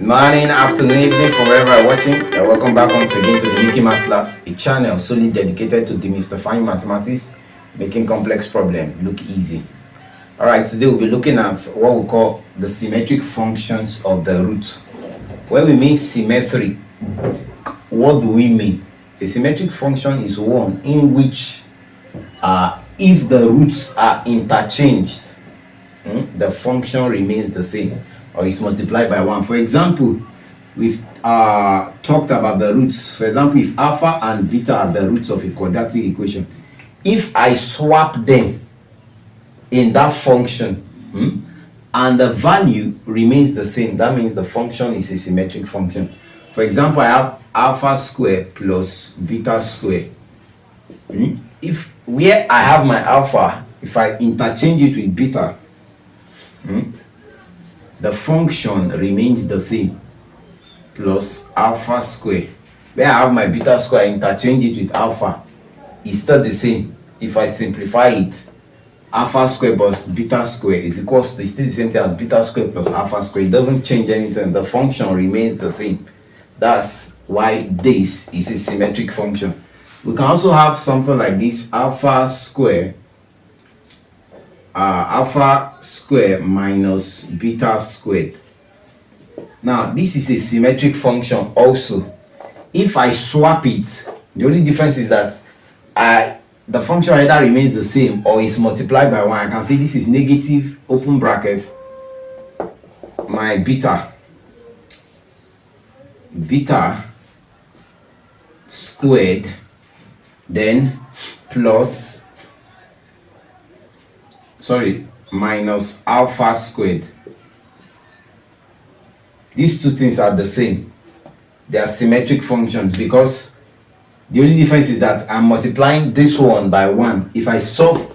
Morning, afternoon, evening from wherever you're watching. Welcome back once again to the Mickey Maths Class, a channel solely dedicated to demystifying mathematics, making complex problems look easy. Alright, today we'll be looking at what we call the symmetric functions of the root. When we mean symmetric, what do we mean? A symmetric function is one in which if the roots are interchanged, the function remains the same or is multiplied by 1. For example, we've talked about the roots. For example, if alpha and beta are the roots of a quadratic equation, if I swap them in that function and the value remains the same, that means the function is a symmetric function. For example, I have alpha square plus beta square. If where I have my alpha, if I interchange it with beta, the function remains the same, plus alpha square. Where I have my beta square, I interchange it with alpha, it's still the same. If I simplify it, alpha square plus beta square is equals to, it's still the same thing as beta square plus alpha square. It doesn't change anything, the function remains the same. That's why this is a symmetric function. We can also have something like this: alpha square minus beta squared. Now this is a symmetric function also. If I swap it, the only difference is that the function either remains the same or is multiplied by 1. I can say this is negative open bracket my beta squared, then plus minus alpha squared. These two things are the same. They are symmetric functions because the only difference is that I'm multiplying this one by 1. If I solve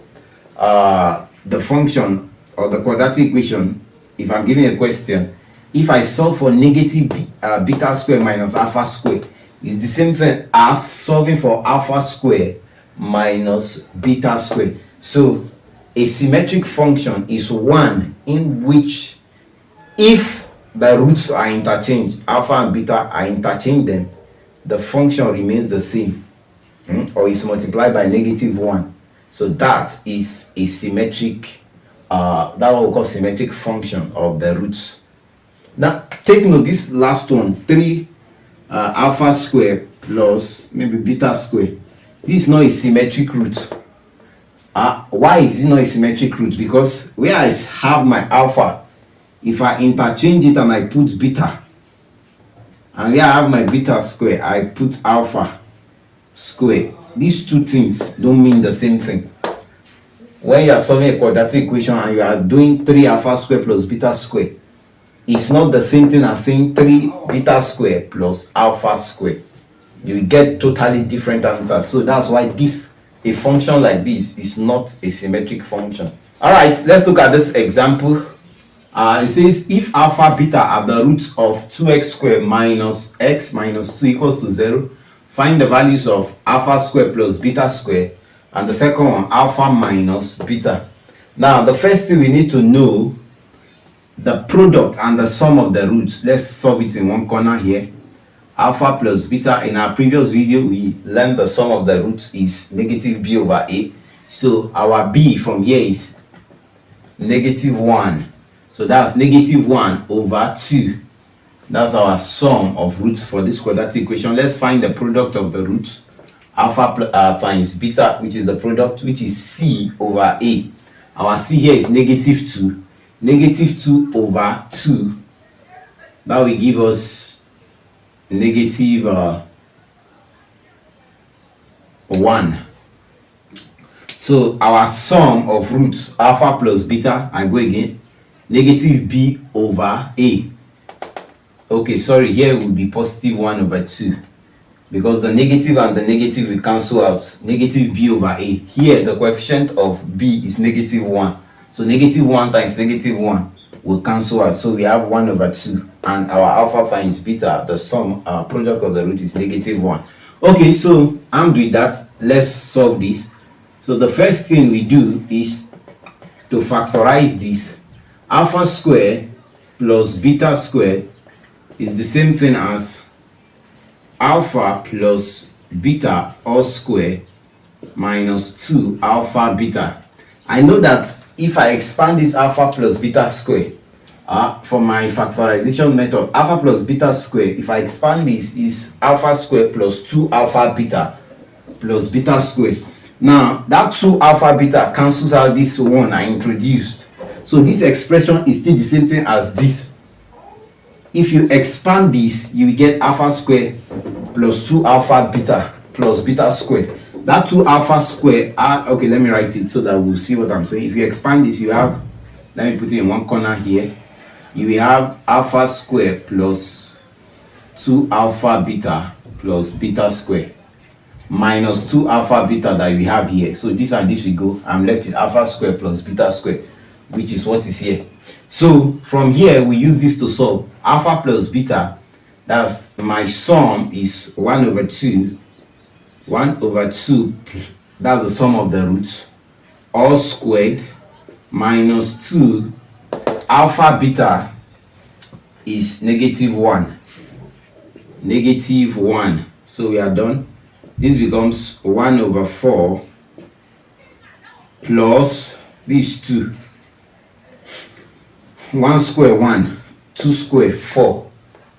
the function or the quadratic equation, if I'm giving a question, if I solve for negative beta square minus alpha square, it's the same thing as solving for alpha square minus beta square. So a symmetric function is one in which if the roots are interchanged, alpha and beta are interchanged, then the function remains the same or is multiplied by -1. So that is a symmetric, that what we call symmetric function of the roots. Now take note, this last one, 3 alpha square plus maybe beta square, this is not a symmetric root. Why is it not a symmetric root? Because where I have my alpha, if I interchange it and I put beta, and where I have my beta square, I put alpha square, these two things don't mean the same thing. When you are solving a quadratic equation and you are doing 3 alpha square plus beta square, it's not the same thing as saying 3 beta square plus alpha square. You will get totally different answers. So that's why a function like this is not a symmetric function. Alright, let's look at this example. It says if alpha beta are the roots of 2x squared minus x minus 2 equals to 0, find the values of alpha squared plus beta squared, and the second one alpha minus beta. Now the first thing we need to know the product and the sum of the roots. Let's solve it in one corner here. Alpha plus beta, in our previous video we learned the sum of the roots is negative b over a. So our b from here is -1. So that's -1 over 2. That's our sum of roots for this quadratic equation. Let's find the product of the roots. Alpha times beta, which is the product, which is c over a. Our c here is -2. -2 over 2, that will give us -1. So our sum of roots alpha plus beta, I go again, -b over a. Okay, sorry, here will be +1 over 2 because the negative and the negative will cancel out. -b over a. Here the coefficient of b is -1. So -1 times -1 will cancel out. So we have 1 over 2. And our alpha times beta, the sum, product of the root is -1. Okay, so I'm doing that. Let's solve this. So the first thing we do is to factorize this. Alpha square plus beta square is the same thing as alpha plus beta all square minus 2 alpha beta. I know that if I expand this alpha plus beta square for my factorization method, alpha plus beta square, if I expand this, is alpha square plus 2 alpha beta plus beta square. Now that 2 alpha beta cancels out this one I introduced, so this expression is still the same thing as this. If you expand this, you will get alpha square plus 2 alpha beta plus beta square. That 2 alpha square okay, let me write it so that we'll see what I'm saying. If you expand this, you have, let me put it in one corner here, you will have alpha square plus 2 alpha beta plus beta square minus 2 alpha beta that we have here. So this and this will go. I'm left with alpha square plus beta square, which is what is here. So from here we use this to solve. Alpha plus beta, that's my sum is 1 over 2, that's the sum of the roots, all squared, minus 2 alpha beta is -1. So we are done. This becomes 1 over 4 plus these 2. 1 square 1, 2 square 4,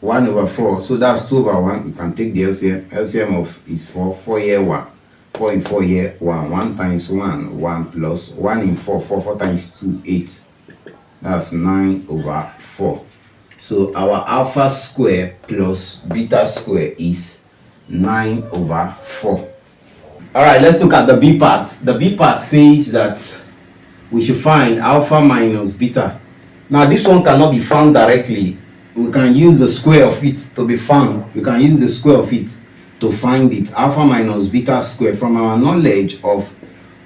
1 over 4. So that's 2 over 1. You can take the LCM. LCM of is 4. 4 here 1. 4 in 4 here 1. 1 times 1, 1 plus 1 in 4. 4 times 2, 8. That's 9 over 4. So our alpha square plus beta square is 9 over 4. Alright, let's look at the B part. The B part says that we should find alpha minus beta. Now this one cannot be found directly. We can use the square of it to be found. We can use the square of it to find it. Alpha minus beta square, from our knowledge of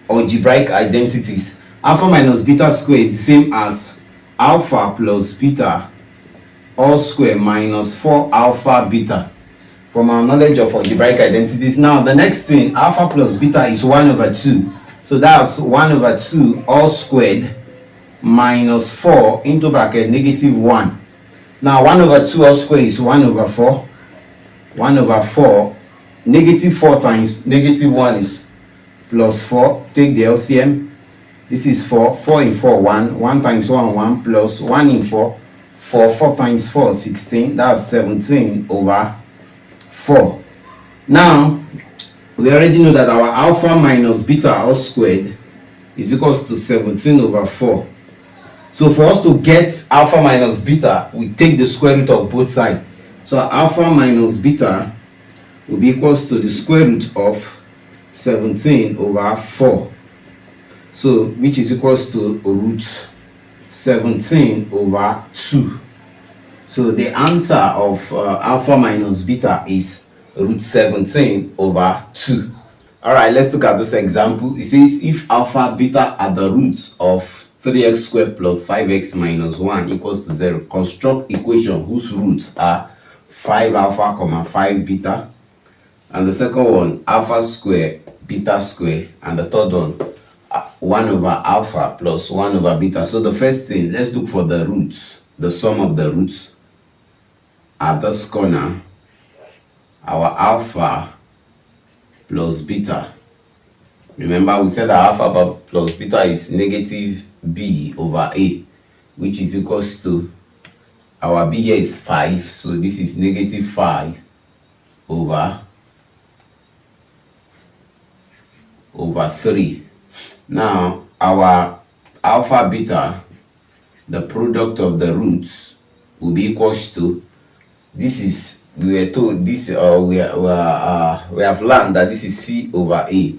algebraic identities, alpha minus beta square is the same as alpha plus beta all square minus 4 alpha beta, from our knowledge of algebraic identities. Now the next thing, alpha plus beta is 1 over 2. So that's 1 over 2 all squared minus 4 into bracket -1. Now 1 over 2 all square is 1 over 4. 1 over 4, -4 times -1 is plus 4. Take the LCM. This is 4. 4 in 4, 1. 1 times 1, 1 plus 1 in 4. 4. 4 times 4, 16. That's 17 over 4. Now, we already know that our alpha minus beta all squared is equals to 17 over 4. So for us to get alpha minus beta, we take the square root of both sides. So alpha minus beta will be equals to the square root of 17 over 4. So which is equals to root 17 over 2. So the answer of alpha minus beta is root 17 over 2. Alright, let's look at this example. It says if alpha beta are the roots of 3x squared plus 5x minus 1 equals to 0, construct equation whose roots are 5 alpha comma 5 beta, and the second one alpha square beta square, and the third one 1 over alpha plus 1 over beta. So the first thing, let's look for the roots, the sum of the roots. At this corner, our alpha plus beta, remember we said that alpha plus beta is negative b over a, which is equals to, our b here is 5, so this is negative 5 over 3. Now our alpha beta, the product of the roots, will be equals to, this is, we were told this, we have learned that this is c over a,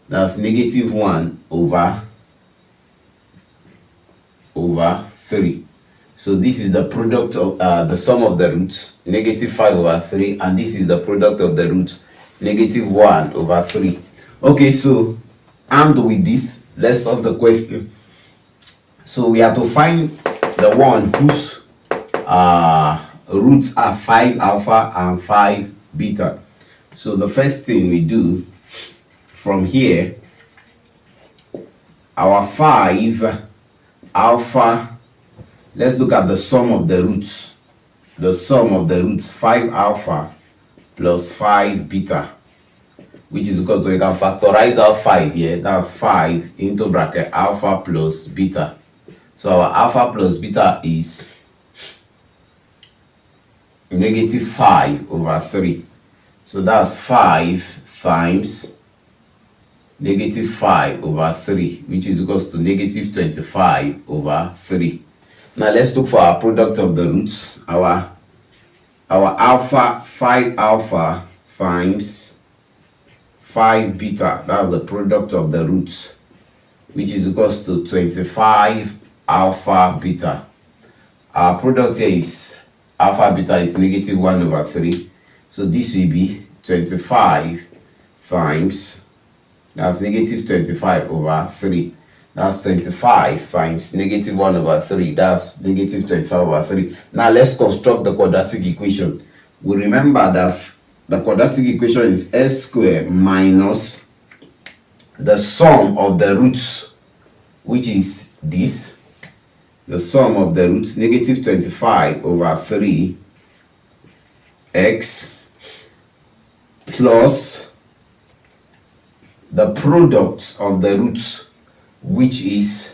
that's negative 1 over 3. So this is the product of the sum of the roots, negative 5 over 3, and this is the product of the roots, negative 1 over 3. Okay, so armed with this, let's solve the question. So we have to find the one whose roots are 5 alpha and 5 beta. So the first thing we do from here, our 5 alpha, let's look at the sum of the roots. the sum of the roots 5 alpha plus 5 beta, which is equal to, you can factorize out 5 here, that's 5 into bracket alpha plus beta. So our alpha plus beta is negative 5 over 3. So that's 5 times negative 5 over 3, which is equals to negative 25 over 3. Now let's look for our product of the roots. Our alpha, 5 alpha times 5 beta, that's the product of the roots, which is equals to 25 alpha beta. Our product here is alpha beta is negative 1 over 3. So this will be 25 times, that's negative 25 over 3. That's 25 times negative 1 over 3. That's negative 25 over 3. Now let's construct the quadratic equation. We remember that the quadratic equation is s squared minus the sum of the roots, which is this. The sum of the roots, negative 25 over 3 x plus the product of the roots, which is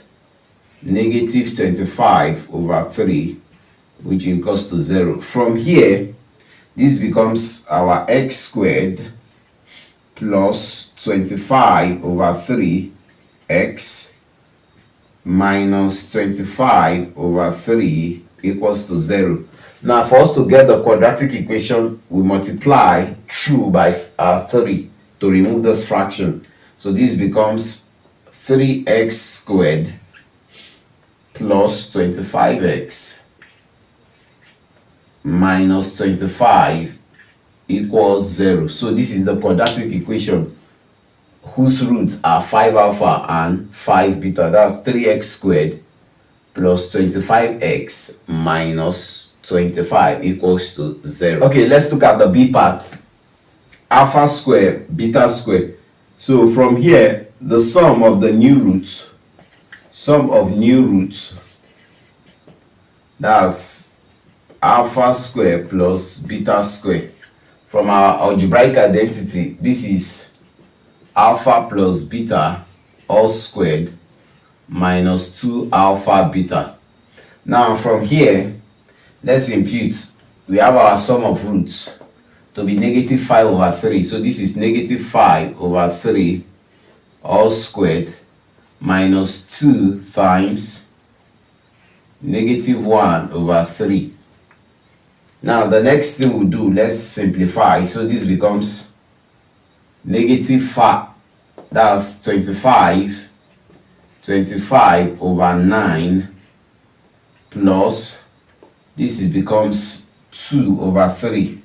negative 25 over 3, which equals to 0. From here, this becomes our x squared plus 25 over 3 x minus 25 over 3 equals to 0. Now for us to get the quadratic equation, we multiply through by 3 to remove this fraction. So this becomes 3x squared plus 25x minus 25 equals 0. So this is the quadratic equation whose roots are 5 alpha and 5 beta. That's 3x squared plus 25x minus 25 equals to 0. Okay, let's look at the b part. Alpha squared, beta squared. So from here, the sum of the new roots, that's alpha squared plus beta squared. From our algebraic identity, this is alpha plus beta all squared minus 2 alpha beta. Now from here, let's impute. We have our sum of roots to be negative 5 over 3. So this is negative 5 over 3 all squared minus 2 times negative 1 over 3. Now the next thing we'll do, let's simplify. So this becomes negative 5, that's 25 over 9 plus, this becomes 2 over 3.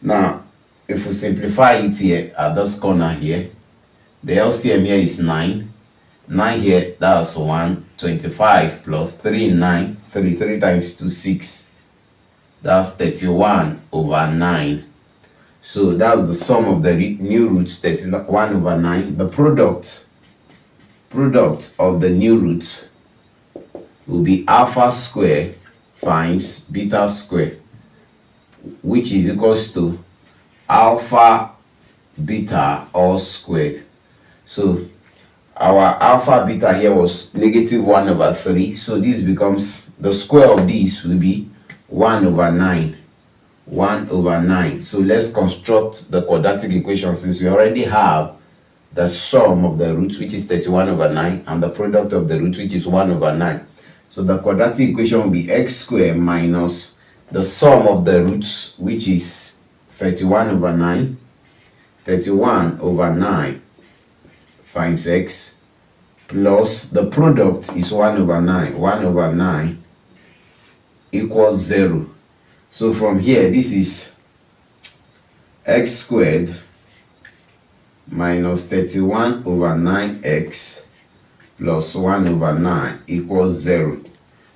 Now if we simplify it here at this corner here, the LCM here is 9 here, that's 1. 25 plus 3 9, 3 times 2 6, that's 31 over 9. So that's the sum of the new roots, 31 over 9. The product of the new roots will be alpha squared times beta squared, which is equals to alpha beta all squared. So our alpha beta here was negative 1 over 3. So this becomes, the square of this will be 1 over 9. 1 over 9. So let's construct the quadratic equation, since we already have the sum of the roots, which is 31 over 9, and the product of the roots, which is 1 over 9. So the quadratic equation will be x squared minus the sum of the roots, which is 31 over 9. 31 over 9 times x plus the product is 1 over 9. 1 over 9 equals 0. So from here, this is x squared minus 31 over 9x plus 1 over 9 equals 0.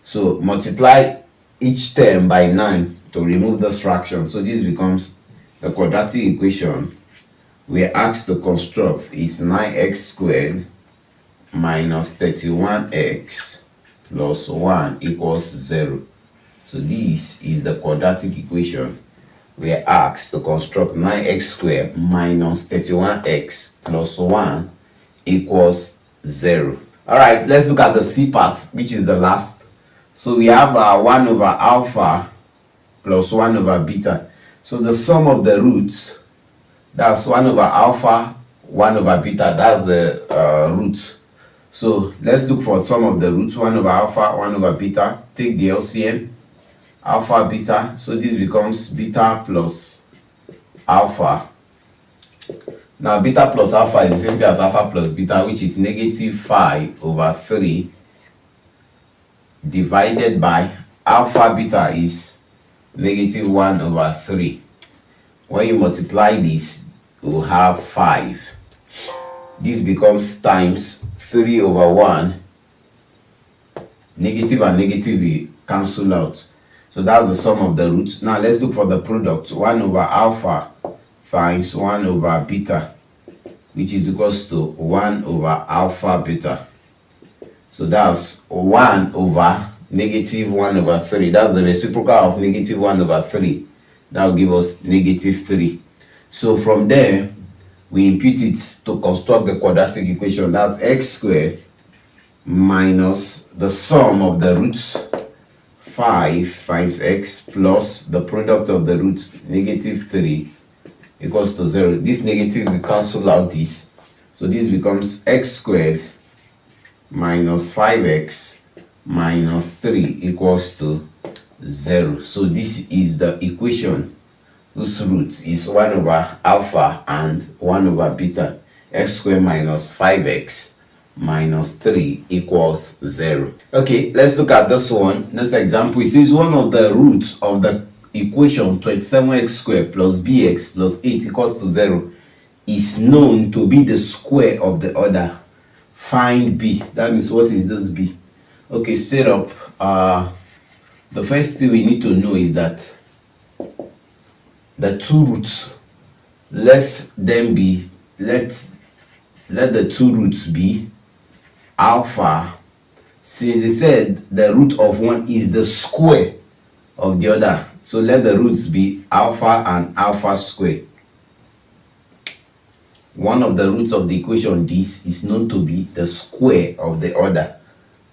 So multiply each term by 9 to remove this fraction. So this becomes the quadratic equation we're asked to construct is 9x squared minus 31x plus 1 equals 0. So this is the quadratic equation. We are asked to construct 9x squared minus 31x plus 1 equals 0. All right, let's look at the C part, which is the last. So we have 1 over alpha plus 1 over beta. So the sum of the roots, that's 1 over alpha, 1 over beta, that's the root. So let's look for sum of the roots, 1 over alpha, 1 over beta. Take the LCM, alpha, beta. So this becomes beta plus alpha. Now beta plus alpha is the same thing as alpha plus beta, which is negative 5 over 3 divided by alpha beta is negative 1 over 3. When you multiply this, you will have 5. This becomes times 3 over 1. Negative and negative will cancel out. So that's the sum of the roots. Now let's look for the product. 1 over alpha times 1 over beta, which is equals to 1 over alpha beta. So that's 1 over negative 1 over 3. That's the reciprocal of negative 1 over 3. That will give us negative 3. So from there, we impute it to construct the quadratic equation. That's x squared minus the sum of the roots 5 times x plus the product of the roots negative 3 equals to 0. This negative will cancel out this. So this becomes x squared minus 5x minus 3 equals to 0. So this is the equation whose root is 1 over alpha and 1 over beta. X squared minus 5x minus 3 equals 0. Okay, let's look at this one. This example, it says one of the roots of the equation 27x squared plus bx plus 8 equals to 0 is known to be the square of the other. Find b. That means, what is this b? Okay, straight up, the first thing we need to know is that the two roots, let the two roots be alpha. Since they said the root of one is the square of the other, so let the roots be alpha and alpha square. One of the roots of the equation this is known to be the square of the other.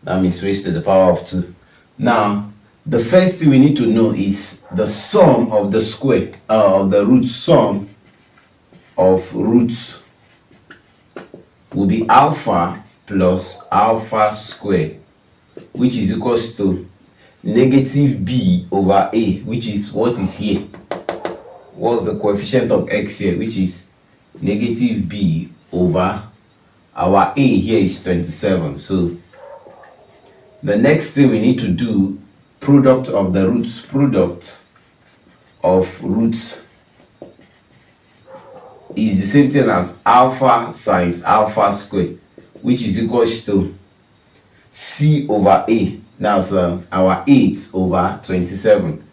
That means raised to the power of 2. Now, the first thing we need to know is the sum of the square of the root. Sum of roots will be alpha plus alpha square, which is equals to negative b over a, which is what is here. What's the coefficient of x here, which is negative b over our a here is 27. So the next thing we need to do, product of the roots, product of roots is the same thing as alpha times alpha square, which is equals to c over a. That's our 8 over 27.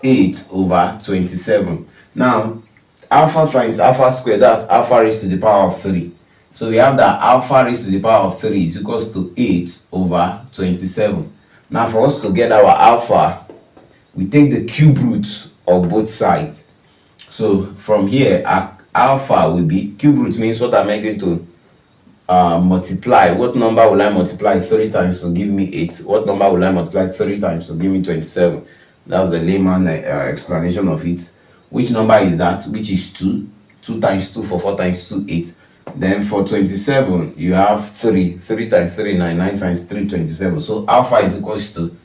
8 over 27. Now, alpha times alpha square, that's alpha raised to the power of 3. So we have that alpha raised to the power of 3 is equals to 8 over 27. Now for us to get our alpha, we take the cube root of both sides. So from here, our alpha will be, cube root means what am I going to multiply? What number will I multiply 3 times to give me 8? What number will I multiply 3 times to give me 27? That's the layman explanation of it. Which number is that? Which is 2. 2 times 2 for 4 times 2, 8. Then for 27, you have 3. 3 times 3, 9. 9 times 3, 27. So alpha is equals to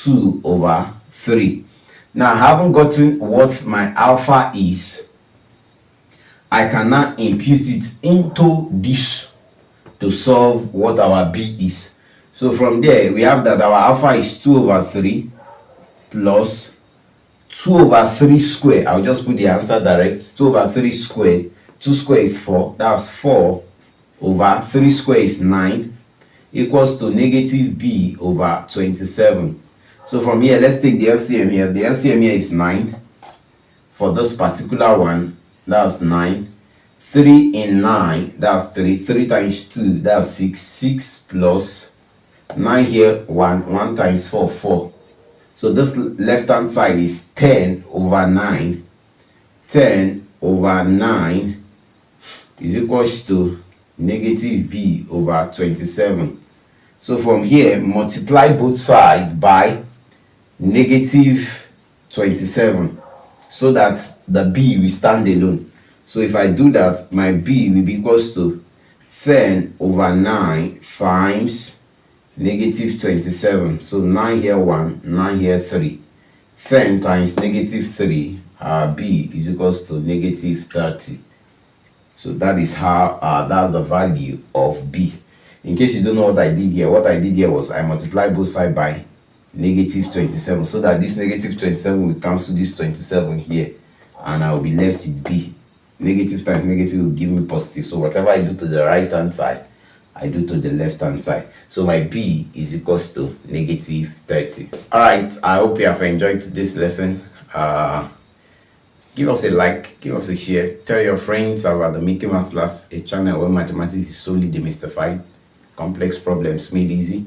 2 over 3. Now, I haven't gotten what my alpha is. I can now impute it into this to solve what our b is. So from there, we have that our alpha is 2 over 3 plus 2 over 3 square. I'll just put the answer direct. 2 over 3 square. 2 square is 4. That's 4 over 3 square is 9 equals to negative b over 27. So from here, let's take the LCM here. The LCM here is 9. For this particular one, that's 9. 3 in 9, that's 3. 3 times 2, that's 6. 6 plus 9 here, 1. 1 times 4, 4. So this left hand side is 10 over 9. 10 over 9 is equals to negative b over 27. So from here, multiply both sides by negative 27 so that the b will stand alone. So if I do that, my b will be equals to 10 over 9 times negative 27. So 9 here 1, 9 here 3. 10 times negative 3, b is equals to negative 30. So that is how that's the value of b. In case you don't know what I did here, was I multiplied both sides by negative 27 so that this negative 27 will cancel this 27 here, and I will be left with b. Negative times negative will give me positive. So whatever I do to the right hand side, I do to the left hand side. So my b is equals to negative 30. All right, I hope you have enjoyed this lesson. Give us a like, give us a share, tell your friends about the Mickey Mouse Class, a channel where mathematics is solely demystified, complex problems made easy.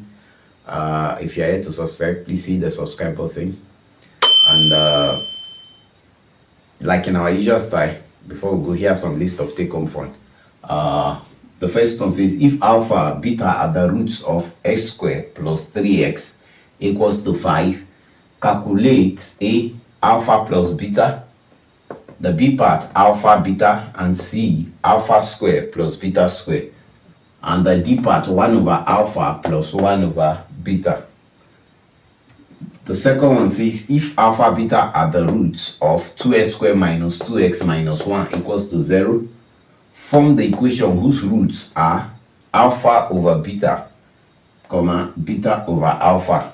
If you're here to subscribe, please hit the subscribe button. And like in our usual style, before we go, here some list of take-home fun. The first one says, if alpha, beta are the roots of x squared plus 3x equals to 5, calculate A, alpha plus beta, the B part, alpha, beta, and C, alpha square plus beta square, and the D part, 1 over alpha plus 1 over beta. The second one says, if alpha, beta are the roots of 2x squared minus 2x minus 1 equals to 0, form the equation whose roots are alpha over beta, comma, beta over alpha.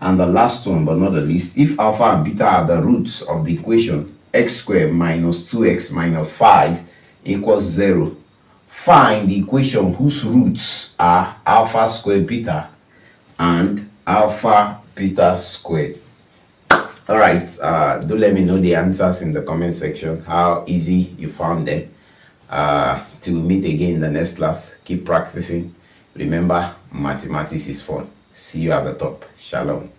And the last one, but not the least, if alpha and beta are the roots of the equation x squared minus 2x minus 5 equals 0, find the equation whose roots are alpha squared beta and alpha beta squared. All right, do let me know the answers in the comment section, how easy you found them. Till we meet again in the next class, keep practicing. Remember, mathematics is fun. See you at the top. Shalom.